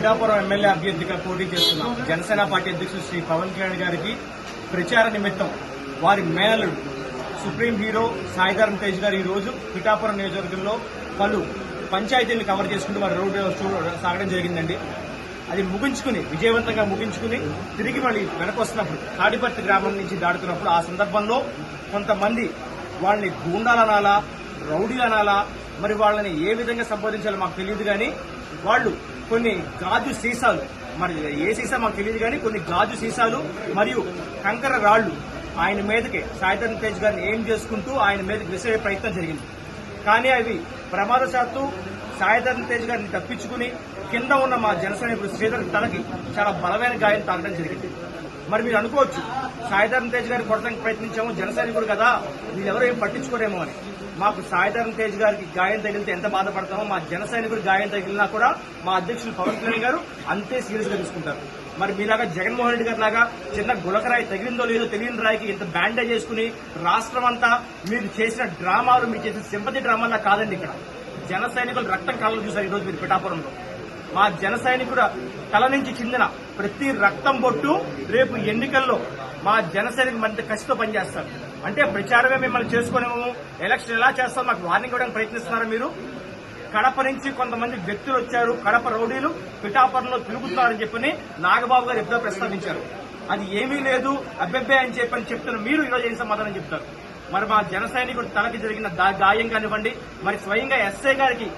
Pithapuram MLA అభ్యర్థిగా పోటీ చేస్తున్న జనసేన పార్టీ అధ్యక్షుడు శ్రీ పవన్ కళ్యాణ్ గారికి ప్రచార నిమిత్తం వారి మేనలుడు సుప్రీం హీరో సాయిధరం తేజ్ గారు ఈ రోజు పిఠాపురం నియోజకవర్గంలో పలు పంచాయతీలను కవర్ చేసుకుంటూ వారి రోడ్డు షో సాగడం జరిగిందండి. అది విజయవంతంగా ముగించుకుని తిరిగి మళ్ళీ వెనకొస్తున్నప్పుడు తాడిపర్తి గ్రామం నుంచి దాడుతున్నప్పుడు ఆ సందర్భంలో కొంతమంది వాళ్ళని గూండాలనాలా, రౌడీలనాలా, మరి వాళ్ళని ఏ విధంగా సంబోధించాలో మాకు తెలియదు కానీ వాళ్ళు కొన్ని గాజు సీసాలు, మరి ఏ సీసా మాకు తెలియదు కానీ కొన్ని గాజు సీసాలు మరియు కంకర రాళ్లు ఆయన మీదకి సాయిధరం తేజ్ గారిని ఏం చేసుకుంటూ ఆయన మీదకి విసిరే ప్రయత్నం జరిగింది. కానీ అవి ప్రమాదశాత్తు సాయిధరం తేజ్ గారిని తప్పించుకుని కింద ఉన్న మా జన సైనికుడు శ్రీధర్ తలకి చాలా బలమైన గాయం తాగడం జరిగింది. మరి మీరు అనుకోవచ్చు, సాయిధరం తేజ్ గారిని కొట్టడానికి ప్రయత్నించాము, జన సైనికుడు కదా వీళ్ళెవరో ఏం పట్టించుకోరేమో అని. మాకు సాయిధరం తేజ్ గారికి గాయం తగిలితే ఎంత బాధపడతామో మా జన సైనికుడు గాయం తగిలినా కూడా మా అధ్యక్షులు పవన్ కళ్యాణ్ గారు అంతే సీరియస్ గా తీసుకుంటారు. మరి మీలాగా జగన్మోహన్ రెడ్డి గారి లాగా చిన్న గులకరాయి తగిలిందో లేదో తెలియని రాయికి ఇంత బ్యాండేజ్ చేసుకుని రాష్ట్రం అంతా మీరు చేసిన డ్రామాలు, మీరు చేసిన సింపతి డ్రామాలా కాదండి. ఇక్కడ జన సైనికులు రక్తం కళ్ళను చూశారు ఈ రోజు మీరు పిఠాపురంలో. మా జన సైనికుడు తల నుంచి చిందిన ప్రతి రక్తం బొట్టు రేపు ఎన్నికల్లో మా జన సైనికులు మరింత కసితో పనిచేస్తారు. అంటే ప్రచారమే మిమ్మల్ని చేసుకునేమో ఎలక్షన్ ఎలా చేస్తారో మాకు వార్నింగ్ ఇవ్వడానికి ప్రయత్నిస్తున్నారా మీరు? కడప నుంచి కొంతమంది వ్యక్తులు వచ్చారు, కడప రౌడీలు పిఠాపురంలో తిరుగుతున్నారని చెప్పని నాగబాబు గారు ఎప్పుడో ప్రస్తావించారు. అది ఏమీ లేదు, అబ్బెబ్బే అని చెప్తున్న మీరు ఈరోజు ఏం సమాధానం చెప్తారు? మరి మా జన సైనికుడు తలకి జరిగిన గాయం కానివ్వండి, మరి స్వయంగా ఎస్ఐ గారికి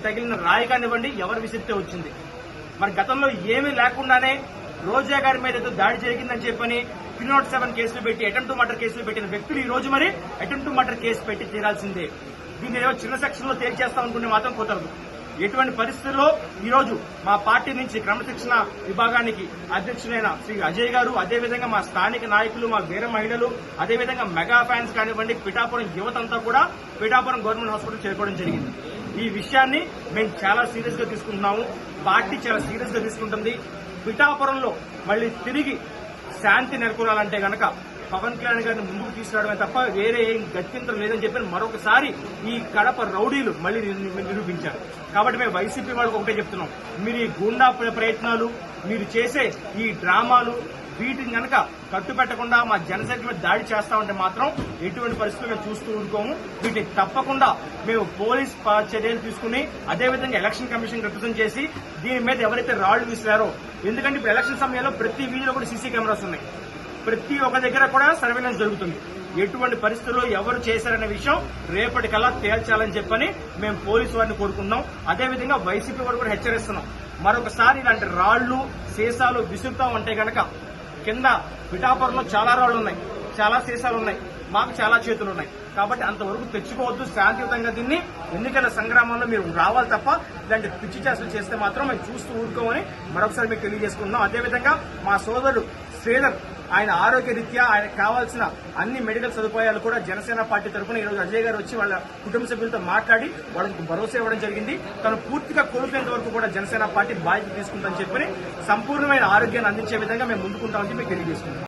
తగిలిన రాయి కానివ్వండి, ఎవరు విసిరితే వచ్చింది? మరి గతంలో ఏమీ లేకుండానే రోజా గారి మీద ఏదో దాడి జరిగిందని చెప్పని 307 కేసులు పెట్టి అటెంప్ట్ టు మర్డర్ కేసులు పెట్టిన వ్యక్తులు ఈ రోజు మరి అటెంప్ట్ టు మర్డర్ కేసు పెట్టి తీరాల్సిందే. దీన్ని ఏదో చిన్న సెక్షన్ లో తేల్చేస్తామనుకునే మాత్రం కుదరదు. ఎటువంటి పరిస్థితుల్లో ఈ రోజు మా పార్టీ నుంచి క్రమశిక్షణ విభాగానికి అధ్యక్షులైన శ్రీ అజయ్ గారు, అదేవిధంగా మా స్థానిక నాయకులు, మా వీర మహిళలు, అదేవిధంగా మెగా ఫ్యాన్స్ కానివ్వండి, పిఠాపురం యువత అంతా కూడా పిఠాపురం గవర్నమెంట్ హాస్పిటల్ చేరుకోవడం జరిగింది. ఈ విషయాన్ని మేము చాలా సీరియస్ గా తీసుకుంటున్నాము, పార్టీ చాలా సీరియస్ గా తీసుకుంటుంది. పిఠాపురంలో మళ్లీ తిరిగి శాంతి నెలకొనాలంటే గనక పవన్ కళ్యాణ్ గారిని ముందుకు తీసుకురావడమే తప్ప వేరే ఏం గత్యంతరం లేదని చెప్పి మరొకసారి ఈ కడప రౌడీలు మళ్లీ నిరూపించారు. కాబట్టి మేము వైసీపీ వాళ్ళకి ఒకటే చెప్తున్నాం, మీరు ఈ గూండా ప్రయత్నాలు, మీరు చేసే ఈ డ్రామాలు, వీటిని కనుక కట్టుపెట్టకుండా మా జనసైనికుల మీద దాడి చేస్తా ఉంటే మాత్రం ఎటువంటి పరిస్థితులు మేము చూస్తూ ఊరుకోము. వీటిని తప్పకుండా మేము పోలీస్ చర్యలు తీసుకుని అదేవిధంగా ఎలక్షన్ కమిషన్ రిప్రజెంట్ చేసి దీని మీద ఎవరైతే రాళ్లు విసిరారో, ఎందుకంటే ఇప్పుడు ఎలక్షన్ సమయంలో ప్రతి వీధిలో కూడా సీసీ కెమెరాస్ ఉన్నాయి, ప్రతి ఒక్క దగ్గర కూడా సర్వేలెన్స్ జరుగుతుంది. ఎటువంటి పరిస్థితుల్లో ఎవరు చేశారనే విషయం రేపటికల్లా తేల్చాలని చెప్పని మేము పోలీసు వారిని కోరుకుంటున్నాం. అదేవిధంగా వైసీపీ వారు కూడా హెచ్చరిస్తున్నాం, మరొకసారి ఇలాంటి రాళ్లు సీసాలు విసురుతా ఉంటే గనక కింద పిఠాపురంలో చాలా రాళ్లు ఉన్నాయి, చాలా సీసాలు ఉన్నాయి, మాకు చాలా చేతులు ఉన్నాయి. కాబట్టి అంతవరకు తెచ్చుకోవద్దు. శాంతియుతంగా దీన్ని ఎన్నికల సంగ్రామంలో మీరు రావాలి తప్ప ఇలాంటి పిచ్చి చేష్టలు చేస్తే మాత్రం మేము చూస్తూ ఊరుకోమని మరొకసారి మీకు తెలియజేసుకుంటున్నాం. అదేవిధంగా మా సోదరుడు శ్రీధర్, ఆయన ఆరోగ్య రీత్యా ఆయనకు కావాల్సిన అన్ని మెడికల్ సదుపాయాలు కూడా జనసేన పార్టీ తరఫున ఈరోజు అజయ్ గారు వచ్చి వాళ్ళ కుటుంబ సభ్యులతో మాట్లాడి వాళ్ళకి భరోసా ఇవ్వడం జరిగింది. తను పూర్తిగా కోలుకునేంత వరకు కూడా జనసేన పార్టీ బాధ్యత తీసుకుందని చెప్పని సంపూర్ణమైన ఆరోగ్యాన్ని అందించే విధంగా మేము ముందుకుంటామని మీకు తెలియజేస్తున్నాం.